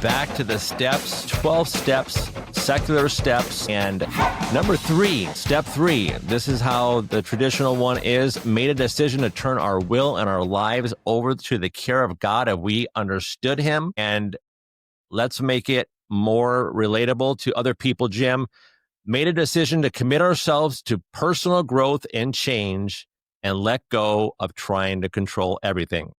back to the steps, 12 steps, secular steps. And number 3, step 3, this is how the traditional one is, made a decision to turn our will and our lives over to the care of God if we understood him. And let's make it more relatable to other people, Jim. Made a decision to commit ourselves to personal growth and change and let go of trying to control everything.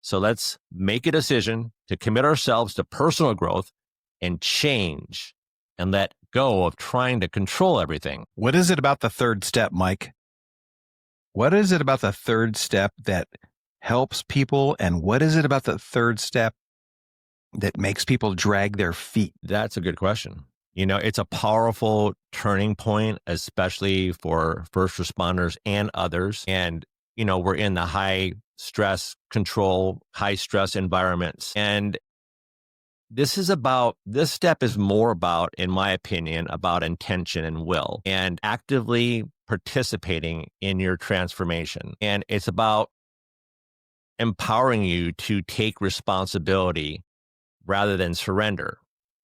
So let's make a decision to commit ourselves to personal growth and change and let go of trying to control everything. What is it about the third step, Mike? What is it about the third step that helps people? And what is it about the third step that makes people drag their feet? That's a good question. It's a powerful turning point, especially for first responders and others. And, we're in the high stress control, high stress environments. And this step is more about, in my opinion, about intention and will and actively participating in your transformation. And it's about empowering you to take responsibility rather than surrender.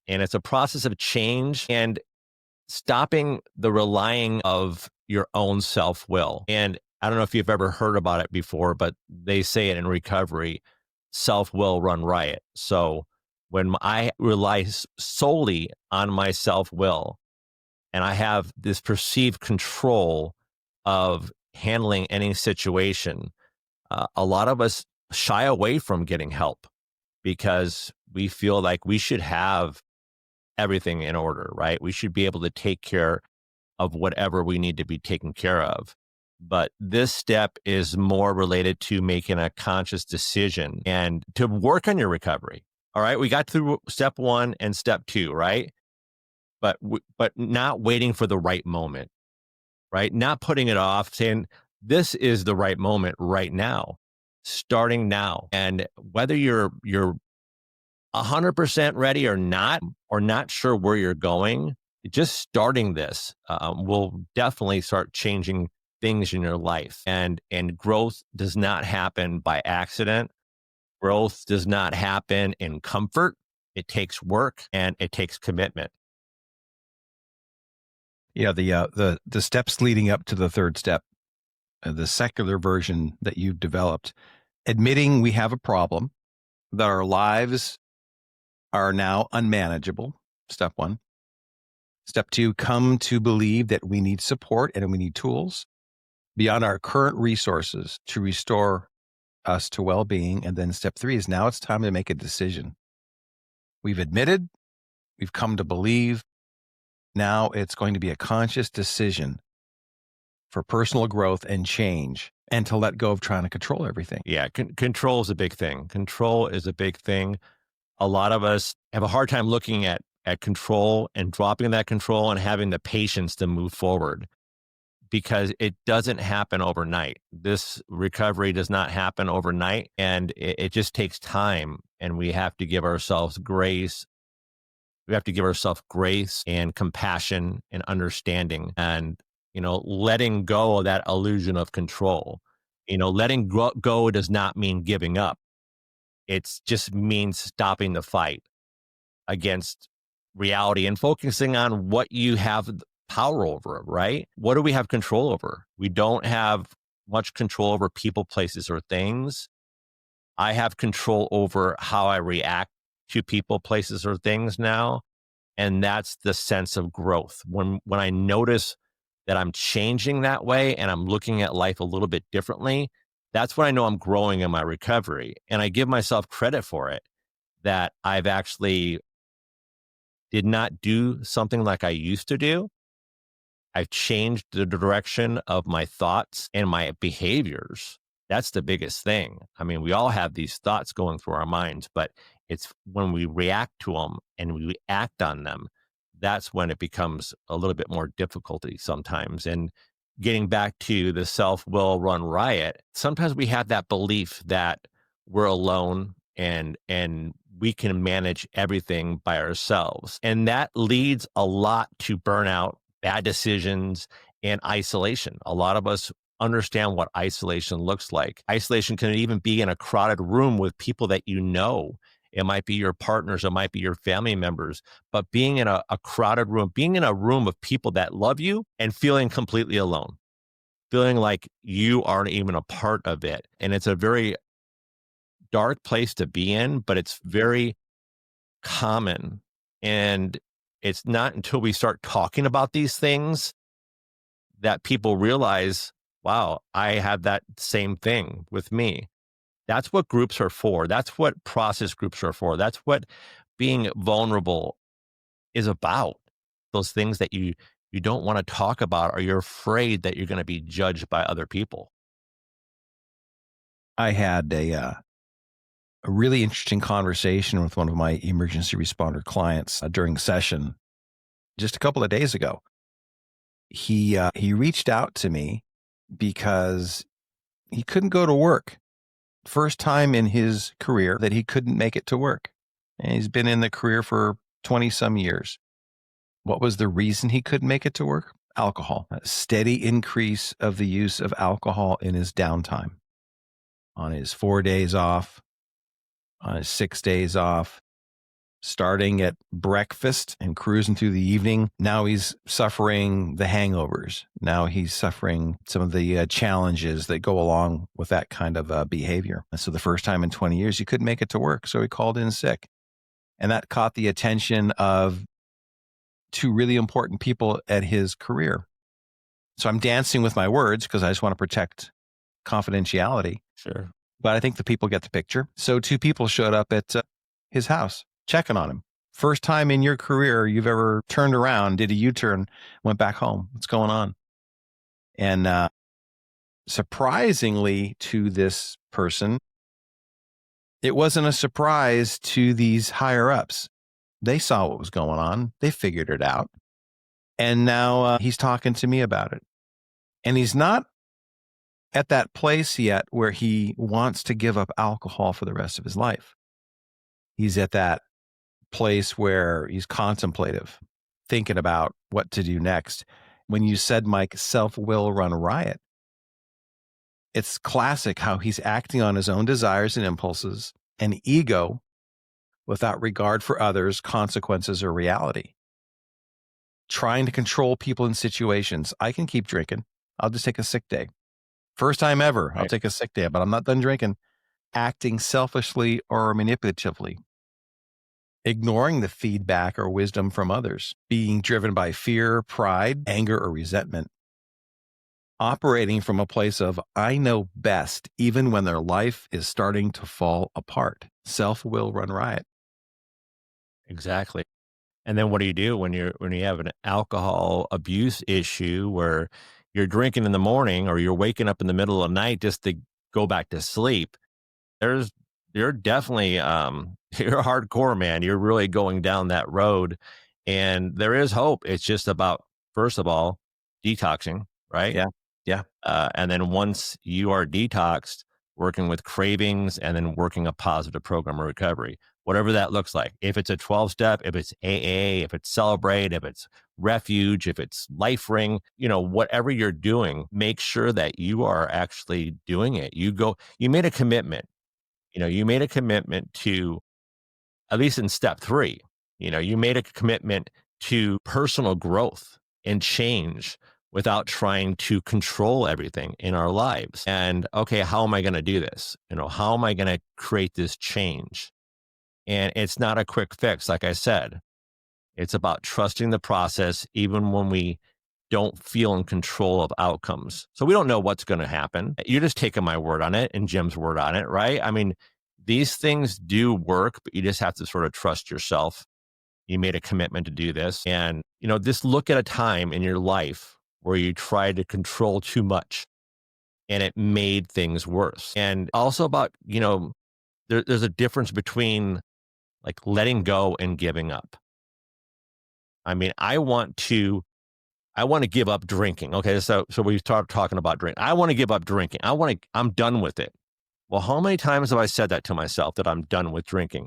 And it's a process of change and stopping the relying of your own self-will. And I don't know if you've ever heard about it before, but they say it in recovery, self-will run riot. So when I rely solely on my self-will and I have this perceived control of handling any situation, a lot of us shy away from getting help because we feel like we should have everything in order, right? We should be able to take care of whatever we need to be taken care of. But this step is more related to making a conscious decision and to work on your recovery. All right. We got through step 1 and step 2, right? But not waiting for the right moment, right? Not putting it off, saying this is the right moment right now, starting now. And whether you're 100% ready or not sure where you're going, just starting this will definitely start changing things in your life. And growth does not happen by accident. Growth does not happen in comfort. It takes work and it takes commitment. Yeah, the steps leading up to the third step, the secular version that you've developed, admitting we have a problem, that our lives are now unmanageable, step 1. Step 2, come to believe that we need support and we need tools beyond our current resources to restore us to well-being. And then step 3 is now it's time to make a decision. We've admitted, we've come to believe. Now it's going to be a conscious decision for personal growth and change and to let go of trying to control everything. Yeah, control is a big thing. Control is a big thing. A lot of us have a hard time looking at control and dropping that control and having the patience to move forward because it doesn't happen overnight. This recovery does not happen overnight, and it just takes time, and we have to give ourselves grace. We have to give ourselves grace and compassion and understanding and, letting go of that illusion of control. Letting go does not mean giving up. It just means stopping the fight against reality and focusing on what you have power over, right? What do we have control over? We don't have much control over people, places, or things. I have control over how I react to people, places, or things now. And that's the sense of growth. When I notice that I'm changing that way and I'm looking at life a little bit differently, that's when I know I'm growing in my recovery. And I give myself credit for it, that I've actually did not do something like I used to do. I've changed the direction of my thoughts and my behaviors. That's the biggest thing. I mean, we all have these thoughts going through our minds, but it's when we react to them and we act on them, that's when it becomes a little bit more difficulty sometimes. And getting back to the self-will run riot, sometimes we have that belief that we're alone and we can manage everything by ourselves. And that leads a lot to burnout, bad decisions, and isolation. A lot of us understand what isolation looks like. Isolation can even be in a crowded room with people that you know, It might be your partners. It might be your family members. But being in a crowded room, being in a room of people that love you and feeling completely alone, feeling like you aren't even a part of it. And it's a very dark place to be in, but it's very common. And it's not until we start talking about these things that people realize, wow, I have that same thing with me. That's what groups are for. That's what process groups are for. That's what being vulnerable is about. Those things that you don't want to talk about, or you're afraid that you're going to be judged by other people. I had a really interesting conversation with one of my emergency responder clients during session just a couple of days ago. He reached out to me because he couldn't go to work. First time in his career that he couldn't make it to work. And he's been in the career for 20 some years. What was the reason he couldn't make it to work? Alcohol. A steady increase of the use of alcohol in his downtime. On his 4 days off, on his 6 days off, starting at breakfast and cruising through the evening. Now he's suffering the hangovers. Now he's suffering some of the challenges that go along with that kind of behavior. And so the first time in 20 years, he couldn't make it to work. So he called in sick. And that caught the attention of two really important people at his career. So I'm dancing with my words because I just want to protect confidentiality. Sure. But I think the people get the picture. So two people showed up at his house checking on him. First time in your career you've ever turned around, did a U-turn, went back home. What's going on? And surprisingly to this person, it wasn't a surprise to these higher ups. They saw what was going on. They figured it out. And now he's talking to me about it. And he's not at that place yet where he wants to give up alcohol for the rest of his life. He's at that place where he's contemplative, thinking about what to do next. When you said, Mike, self-will run riot, it's classic how he's acting on his own desires and impulses and ego without regard for others, consequences, or reality. Trying to control people in situations. I can keep drinking. I'll just take a sick day. First time ever, I'll take a sick day, but I'm not done drinking. Acting selfishly or manipulatively. Ignoring the feedback or wisdom from others. Being driven by fear, pride, anger, or resentment. Operating from a place of, I know best, even when their life is starting to fall apart. Self-will run riot. Exactly. And then what do you do when you have an alcohol abuse issue where you're drinking in the morning or you're waking up in the middle of the night just to go back to sleep? You're definitely you're hardcore, man. You're really going down that road, and there is hope. It's just about, first of all, detoxing, right? Yeah. And then once you are detoxed, working with cravings and then working a positive program of recovery, whatever that looks like. If it's a 12-step, if it's AA, if it's Celebrate, if it's Refuge, if it's Life Ring, whatever you're doing, make sure that you are actually doing it. You made a commitment. You made a commitment to, at least in step 3, you made a commitment to personal growth and change without trying to control everything in our lives. And okay, how am I going to do this? How am I going to create this change? And it's not a quick fix. Like I said, it's about trusting the process, even when we don't feel in control of outcomes. So we don't know what's going to happen. You're just taking my word on it and Jim's word on it, right? I mean, these things do work, but you just have to sort of trust yourself. You made a commitment to do this. And, just look at a time in your life where you tried to control too much and it made things worse. And also about, there's a difference between like letting go and giving up. I mean, I want to give up drinking. Okay. So we start talking about drink. I want to give up drinking. I'm done with it. Well, how many times have I said that to myself, that I'm done with drinking?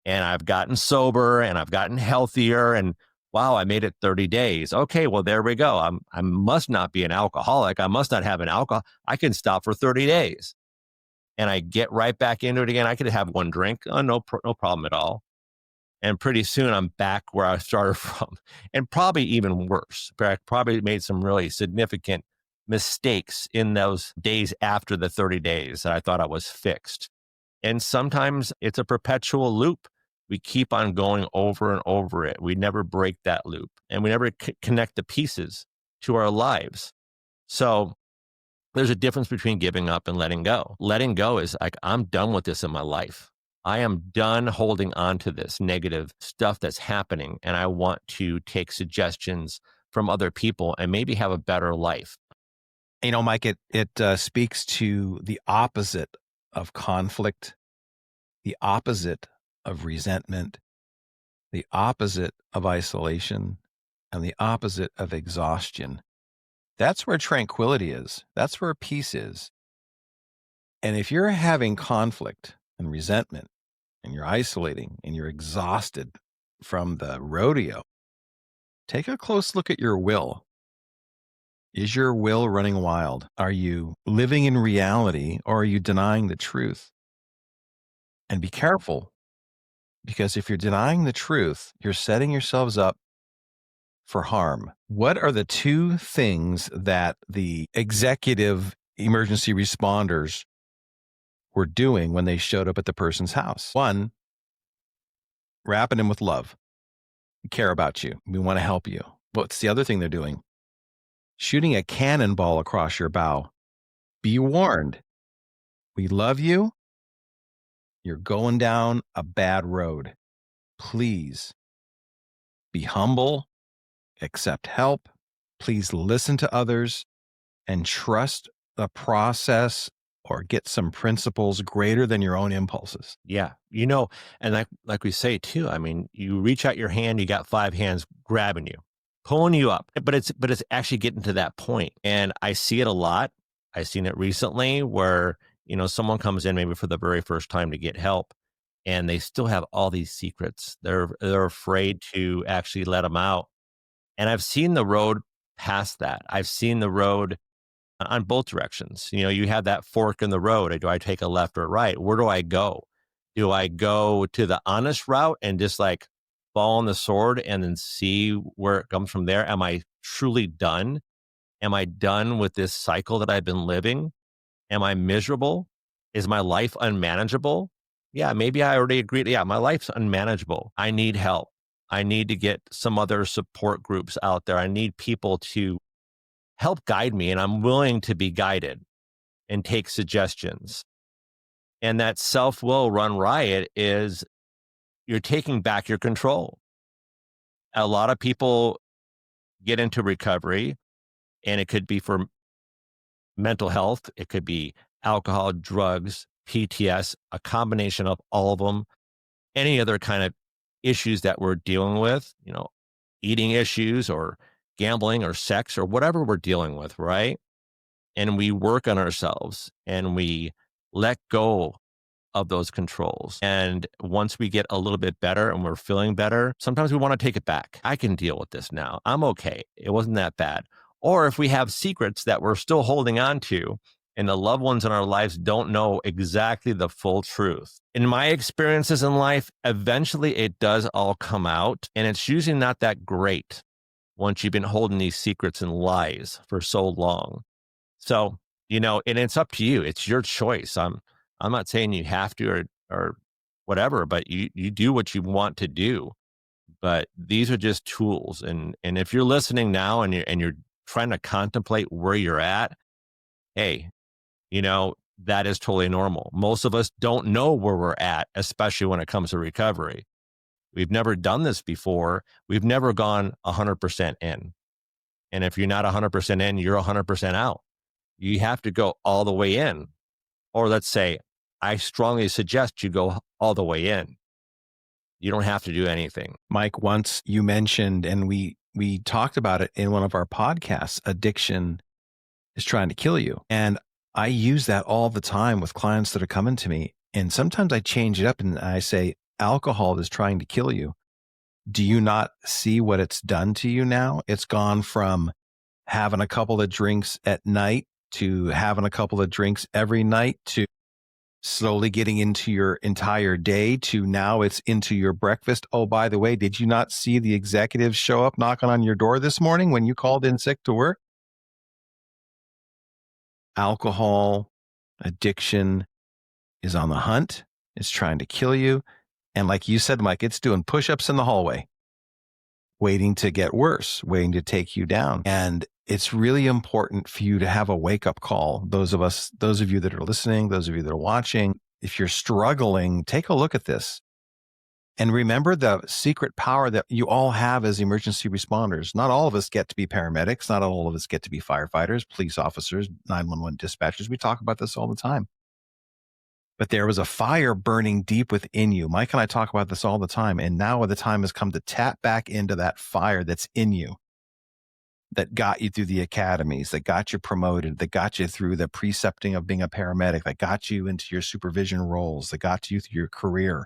And I've gotten sober and I've gotten healthier, and wow, I made it 30 days. Okay, well, there we go. I must not be an alcoholic. I must not have an alcohol. I can stop for 30 days. and I get right back into it again. I could have one drink, no problem at all. And pretty soon I'm back where I started from, and probably even worse. But I probably made some really significant mistakes in those days after the 30 days that I thought I was fixed. And sometimes it's a perpetual loop. We keep on going over and over it. We never break that loop, and we never connect the pieces to our lives. So there's a difference between giving up and letting go. Letting go is like, I'm done with this in my life. I am done holding on to this negative stuff that's happening, and I want to take suggestions from other people and maybe have a better life. Mike, it speaks to the opposite of conflict, the opposite of resentment, the opposite of isolation, and the opposite of exhaustion. That's where tranquility is. That's where peace is. And if you're having conflict and resentment, and you're isolating, and you're exhausted from the rodeo, take a close look at your will. Is your will running wild? Are you living in reality, or are you denying the truth? And be careful, because if you're denying the truth, you're setting yourselves up for harm. What are the two things that the executive emergency responders were doing when they showed up at the person's house? One, wrapping him with love. We care about you. We want to help you. What's the other thing they're doing? Shooting a cannonball across your bow. Be warned. We love you. You're going down a bad road. Please be humble, accept help. Please listen to others and trust the process, or get some principles greater than your own impulses. Yeah. And like we say too, I mean, you reach out your hand, you got 5 hands grabbing you, pulling you up, but it's actually getting to that point. And I see it a lot. I've seen it recently where, someone comes in maybe for the very first time to get help, and they still have all these secrets. They're afraid to actually let them out. And I've seen the road past that. I've seen the road on both directions. You have that fork in the road. Do I take a left or right? Where do I go? Do I go to the honest route and just like fall on the sword and then see where it comes from there? Am I truly done? Am I done with this cycle that I've been living? Am I miserable? Is my life unmanageable? Yeah, maybe I already agreed. Yeah, my life's unmanageable. I need help. I need to get some other support groups out there. I need people to help guide me, and I'm willing to be guided and take suggestions. And that self-will run riot is you're taking back your control. A lot of people get into recovery, and it could be for mental health. It could be alcohol, drugs, PTS, a combination of all of them, any other kind of issues that we're dealing with, eating issues or gambling or sex or whatever we're dealing with, right? And we work on ourselves and we let go of those controls. And once we get a little bit better and we're feeling better, sometimes we want to take it back. I can deal with this now. I'm okay. It wasn't that bad. Or if we have secrets that we're still holding on to and the loved ones in our lives don't know exactly the full truth. In my experiences in life, eventually it does all come out, and it's usually not that great once you've been holding these secrets and lies for so long. So, and it's up to you. It's your choice. I'm not saying you have to or whatever, but you do what you want to do. But these are just tools. And if you're listening now and you're trying to contemplate where you're at, hey, that is totally normal. Most of us don't know where we're at, especially when it comes to recovery. We've never done this before. We've never gone 100% in. And if you're not 100% in, you're 100% out. You have to go all the way in. Or let's say, I strongly suggest you go all the way in. You don't have to do anything. Mike, once you mentioned, and we talked about it in one of our podcasts, addiction is trying to kill you. And I use that all the time with clients that are coming to me. And sometimes I change it up and I say, alcohol is trying to kill you. Do you not see what it's done to you now? It's gone from having a couple of drinks at night to having a couple of drinks every night to slowly getting into your entire day to now it's into your breakfast. Oh, by the way, did you not see the executives show up knocking on your door this morning when you called in sick to work? Alcohol addiction is on the hunt. It's trying to kill you. And like you said, Mike, it's doing push-ups in the hallway, waiting to get worse, waiting to take you down. And it's really important for you to have a wake-up call. Those of you that are listening, those of you that are watching, if you're struggling, take a look at this. And remember the secret power that you all have as emergency responders. Not all of us get to be paramedics. Not all of us get to be firefighters, police officers, 911 dispatchers. We talk about this all the time. But there was a fire burning deep within you. Mike and I talk about this all the time. And now the time has come to tap back into that fire that's in you, that got you through the academies, that got you promoted, that got you through the precepting of being a paramedic, that got you into your supervision roles, that got you through your career.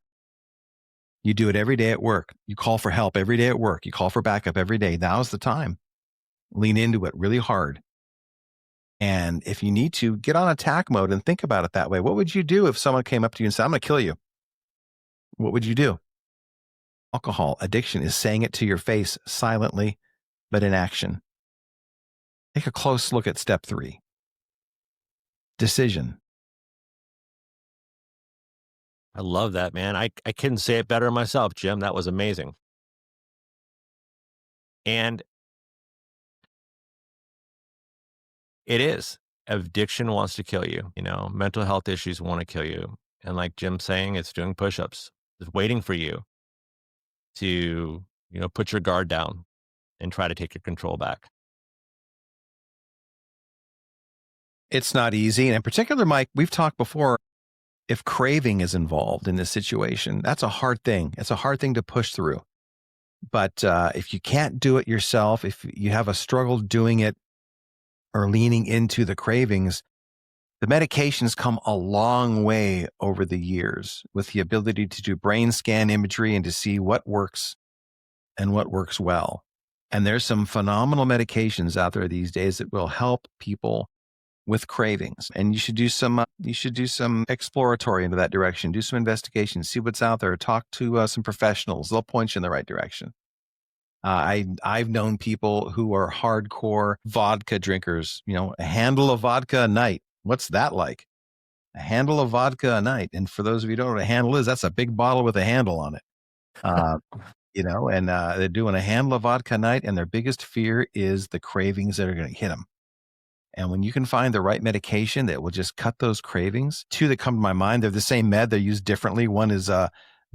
You do it every day at work. You call for help every day at work. You call for backup every day. Now's the time. Lean into it really hard. And if you need to, get on attack mode and think about it that way. What would you do if someone came up to you and said, I'm going to kill you? What would you do? Alcohol addiction is saying it to your face silently, but in action. Take a close look at step 3. Decision. I love that, man. I couldn't say it better myself, Jim. That was amazing. And it is. Addiction wants to kill you. Mental health issues want to kill you. And like Jim's saying, it's doing push-ups. It's waiting for you to, put your guard down and try to take your control back. It's not easy. And in particular, Mike, we've talked before, if craving is involved in this situation, that's a hard thing. It's a hard thing to push through. But if you can't do it yourself, if you have a struggle doing it or leaning into the cravings, the medications come a long way over the years with the ability to do brain scan imagery and to see what works and what works well. And there's some phenomenal medications out there these days that will help people with cravings. And you should do some exploratory into that direction, do some investigation, see what's out there, talk to some professionals. They'll point you in the right direction. I've known people who are hardcore vodka drinkers, a handle of vodka a night. What's that like? A handle of vodka a night. And for those of you who don't know what a handle is, that's a big bottle with a handle on it. And they're doing a handle of vodka a night, and their biggest fear is the cravings that are going to hit them. And when you can find the right medication that will just cut those cravings, 2 that come to my mind, they're the same med, they're used differently. One is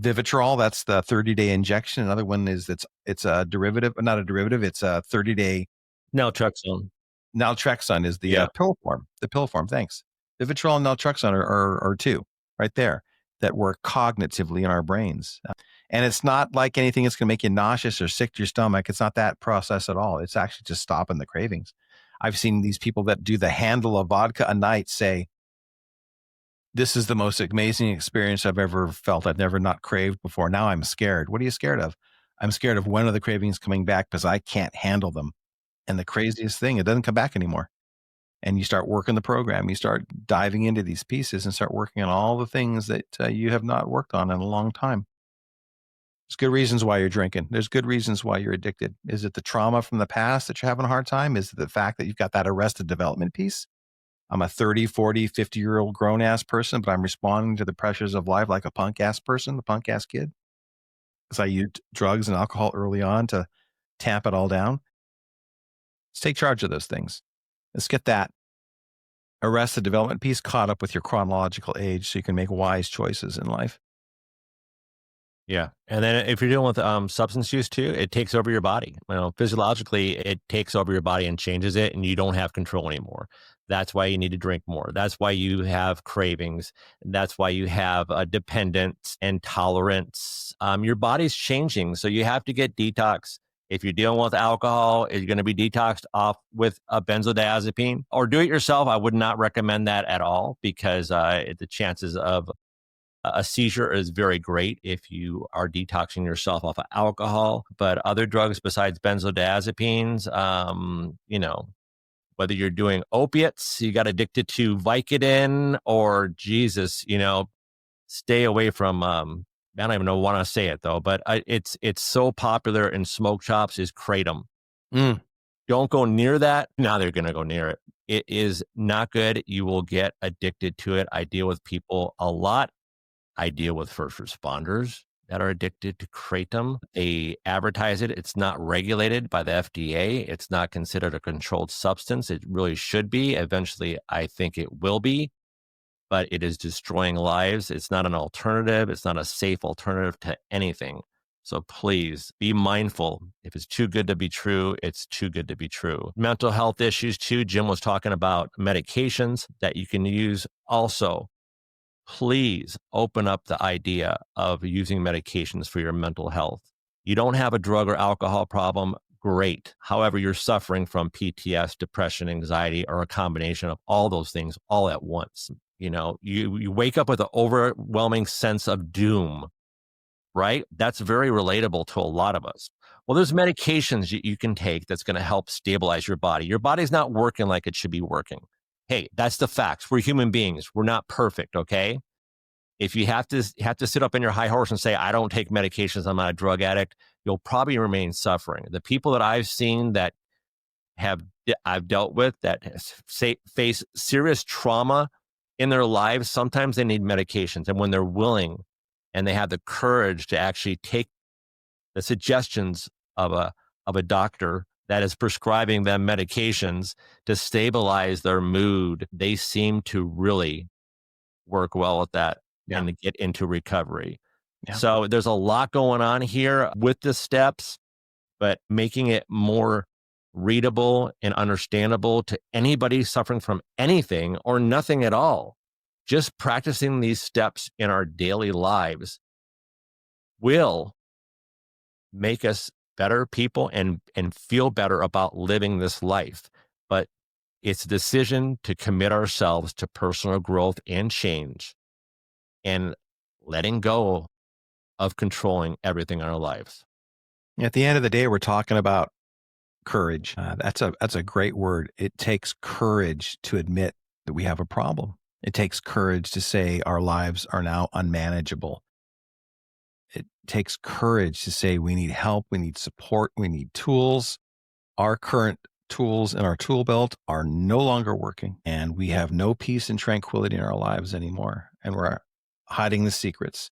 Vivitrol, that's the 30-day injection. Another one is it's a derivative, not a derivative, it's a 30-day. Naltrexone. Naltrexone is the pill form. The pill form, thanks. Vivitrol and naltrexone are 2 right there that work cognitively in our brains. And it's not like anything that's going to make you nauseous or sick to your stomach. It's not that process at all. It's actually just stopping the cravings. I've seen these people that do the handle of vodka a night say, this is the most amazing experience I've ever felt. I've never not craved before. Now I'm scared. What are you scared of? I'm scared of when are the cravings coming back because I can't handle them. And the craziest thing, it doesn't come back anymore. And you start working the program. You start diving into these pieces and start working on all the things that you have not worked on in a long time. There's good reasons why you're drinking. There's good reasons why you're addicted. Is it the trauma from the past that you're having a hard time? Is it the fact that you've got that arrested development piece? I'm a 30, 40, 50-year-old grown-ass person, but I'm responding to the pressures of life like a punk-ass person, the punk-ass kid. Because I used drugs and alcohol early on to tamp it all down. Let's take charge of those things. Let's get that arrested development piece caught up with your chronological age so you can make wise choices in life. Yeah. And then if you're dealing with substance use too, it takes over your body. Physiologically, it takes over your body and changes it, and you don't have control anymore. That's why you need to drink more. That's why you have cravings. That's why you have a dependence and tolerance. Your body's changing. So you have to get detox. If you're dealing with alcohol, you're going to be detoxed off with a benzodiazepine or do it yourself. I would not recommend that at all because the chances of a seizure is very great if you are detoxing yourself off of alcohol. But other drugs besides benzodiazepines, Whether you're doing opiates, you got addicted to Vicodin, or Jesus, stay away from, I don't even know want to say it though, but it's so popular in smoke shops is Kratom. Mm. Don't go near that. Now they're going to go near it. It is not good. You will get addicted to it. I deal with people a lot. I deal with first responders that are addicted to Kratom. They advertise it. It's not regulated by the FDA. It's not considered a controlled substance. It really should be. Eventually, I think it will be, but it is destroying lives. It's not an alternative. It's not a safe alternative to anything. So please be mindful. If it's too good to be true, it's too good to be true. Mental health issues too. Jim was talking about medications that you can use also. Please open up the idea of using medications for your mental health. You don't have a drug or alcohol problem, great. However, you're suffering from PTS, depression, anxiety, or a combination of all those things all at once. You wake up with an overwhelming sense of doom, right? That's very relatable to a lot of us. Well, there's medications you can take that's going to help stabilize your body. Your body's not working like it should be working. Hey, that's the facts. We're human beings. We're not perfect, okay? If you have to sit up in your high horse and say, I don't take medications, I'm not a drug addict, you'll probably remain suffering. The people that I've seen that I've dealt with that face serious trauma in their lives, sometimes they need medications. And when they're willing and they have the courage to actually take the suggestions of a doctor that is prescribing them medications to stabilize their mood, they seem to really work well with that and to get into recovery. Yeah. So there's a lot going on here with the steps, but making it more readable and understandable to anybody suffering from anything or nothing at all. Just practicing these steps in our daily lives will make us better people and feel better about living this life. But it's a decision to commit ourselves to personal growth and change and letting go of controlling everything in our lives. At the end of the day, we're talking about courage. That's a great word. It takes courage to admit that we have a problem. It takes courage to say our lives are now unmanageable. It takes courage to say we need help, we need support, we need tools. Our current tools in our tool belt are no longer working, and we have no peace and tranquility in our lives anymore, and we're hiding the secrets.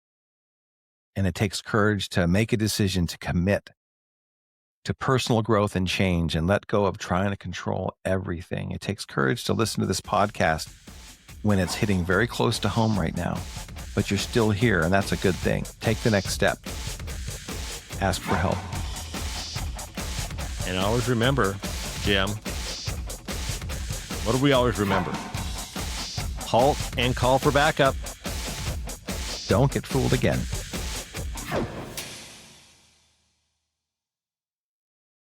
And it takes courage to make a decision to commit to personal growth and change and let go of trying to control everything. It takes courage to listen to this podcast when it's hitting very close to home right now, but you're still here, and that's a good thing. Take the next step. Ask for help. And always remember, Jim, what do we always remember? HALT and call for backup. Don't get fooled again.